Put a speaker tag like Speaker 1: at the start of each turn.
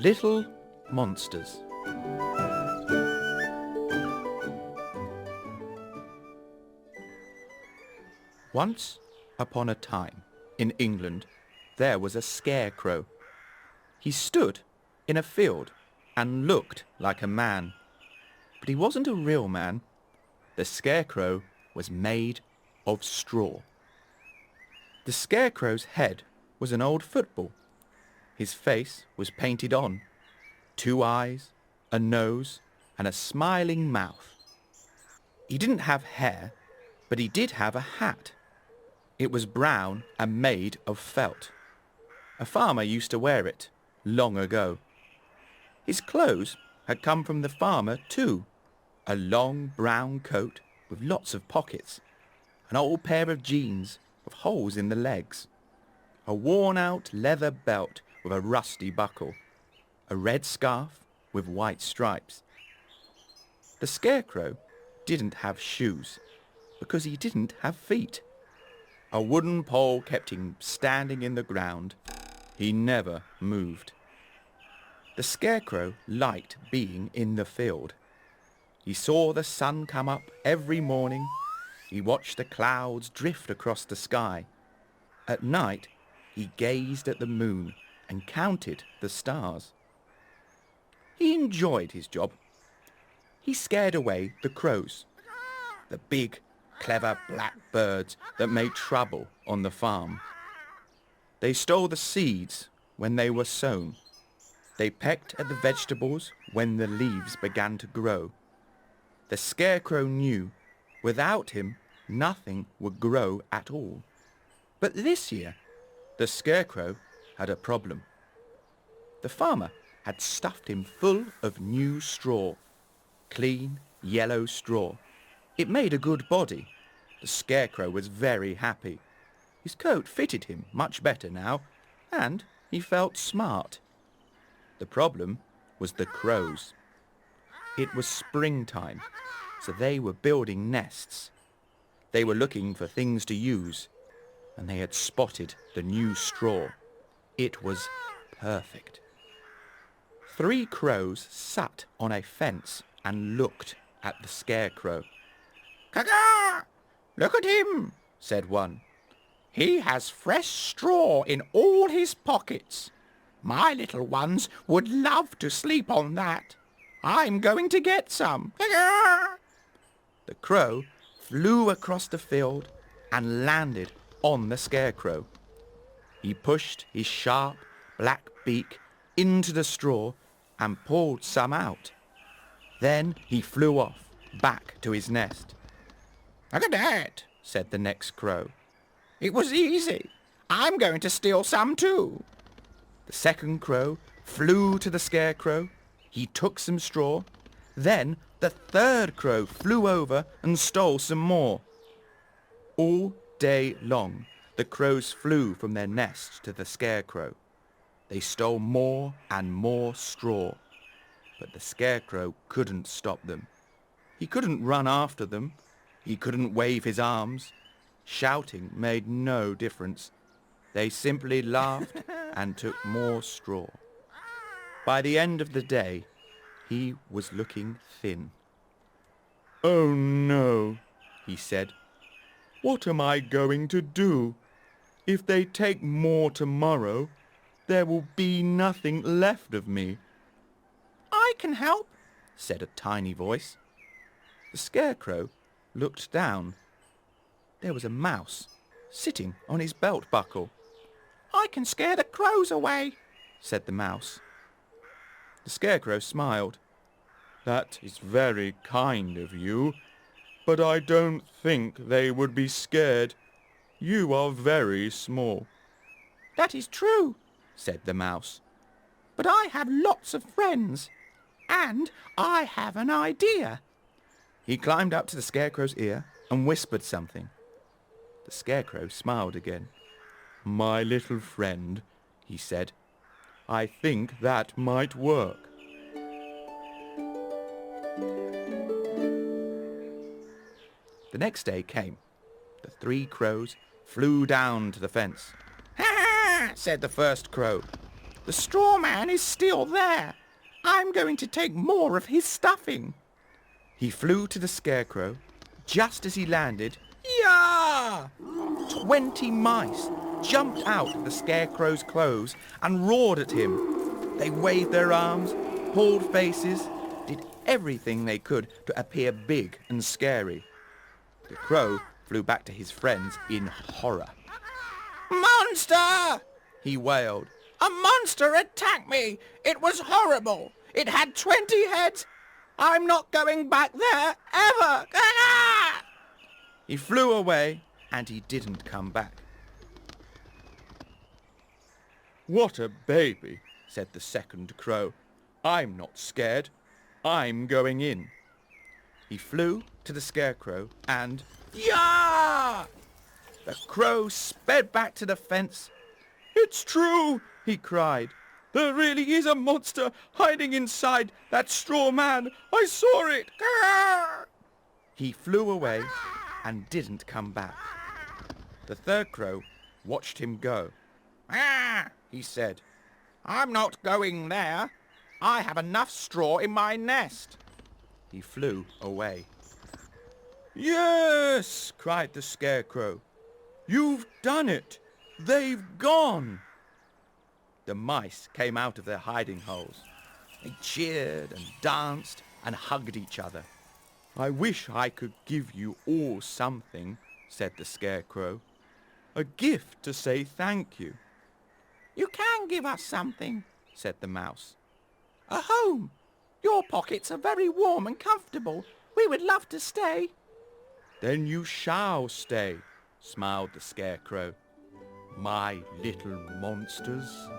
Speaker 1: Little Monsters. Once upon a time, in England, there was a scarecrow. He stood in a field and looked like a man. But he wasn't a real man. The scarecrow was made of straw. The scarecrow's head was an old football. His face was painted on. 2 eyes, a nose, and a smiling mouth. He didn't have hair, but he did have a hat. It was brown and made of felt. A farmer used to wear it long ago. His clothes had come from the farmer too. A long brown coat with lots of pockets, an old pair of jeans with holes in the legs, a worn-out leather belt with a rusty buckle, a red scarf with white stripes. The scarecrow didn't have shoes because he didn't have feet. A wooden pole kept him standing in the ground. He never moved. The scarecrow liked being in the field. He saw the sun come up every morning. He watched the clouds drift across the sky. At night, he gazed at the moon and counted the stars. He enjoyed his job. He scared away the crows, the big, clever black birds that made trouble on the farm. They stole the seeds when they were sown. They pecked at the vegetables when the leaves began to grow. The scarecrow knew without him nothing would grow at all. But this year, the scarecrow had a problem. The farmer had stuffed him full of new straw, clean yellow straw. It made a good body. The scarecrow was very happy. His coat fitted him much better now, and he felt smart. The problem was the crows. It was springtime, so they were building nests. They were looking for things to use, and they had spotted the new straw. It was perfect. 3 crows sat on a fence and looked at the scarecrow. "Caw-caw! Look at him," said one. "He has fresh straw in all his pockets. My little ones would love to sleep on that. I'm going to get some." Caw-caw! The crow flew across the field and landed on the scarecrow. He pushed his sharp black beak into the straw and pulled some out. Then he flew off back to his nest. "Look at that," said the next crow. "It was easy. I'm going to steal some too." The second crow flew to the scarecrow. He took some straw. Then the third crow flew over and stole some more. All day long, the crows flew from their nest to the scarecrow. They stole more and more straw, but the scarecrow couldn't stop them. He couldn't run after them. He couldn't wave his arms. Shouting made no difference. They simply laughed and took more straw. By the end of the day, he was looking thin. "Oh no," he said. "What am I going to do? If they take more tomorrow, there will be nothing left of me." "I can help," said a tiny voice. The scarecrow looked down. There was a mouse sitting on his belt buckle. "I can scare the crows away," said the mouse. The scarecrow smiled. "That is very kind of you, but I don't think they would be scared. You are very small." "That is true," said the mouse. "But I have lots of friends, and I have an idea." He climbed up to the scarecrow's ear and whispered something. The scarecrow smiled again. "My little friend," he said, "I think that might work." The next day came. The 3 crows flew down to the fence. "Ha ha!" said the first crow. The straw man is still there. I'm going to take more of his stuffing. He flew to the Scarecrow. Just as he landed, Yah! 20 mice jumped out of the Scarecrow's clothes and roared at him. They waved their arms, pulled faces, did everything they could to appear big and scary. The crow flew back to his friends in horror. "Monster!" he wailed. "A monster attacked me! It was horrible! It had 20 heads! I'm not going back there, ever! Ah!" He flew away, and he didn't come back. "What a baby," said the second crow. "I'm not scared. I'm going in." He flew to the Scarecrow and... Yah! The crow sped back to the fence. "It's true," he cried. "There really is a monster hiding inside that straw man. I saw it." Grrr! He flew away and didn't come back. The third crow watched him go. "Ah," he said. "I'm not going there. I have enough straw in my nest." He flew away. "Yes!" cried the Scarecrow. "You've done it! They've gone!" The mice came out of their hiding holes. They cheered and danced and hugged each other. "I wish I could give you all something," said the Scarecrow. "A gift to say thank you." "You can give us something," said the mouse. "A home. Your pockets are very warm and comfortable. We would love to stay." "Then you shall stay," smiled the Scarecrow. "My little monsters."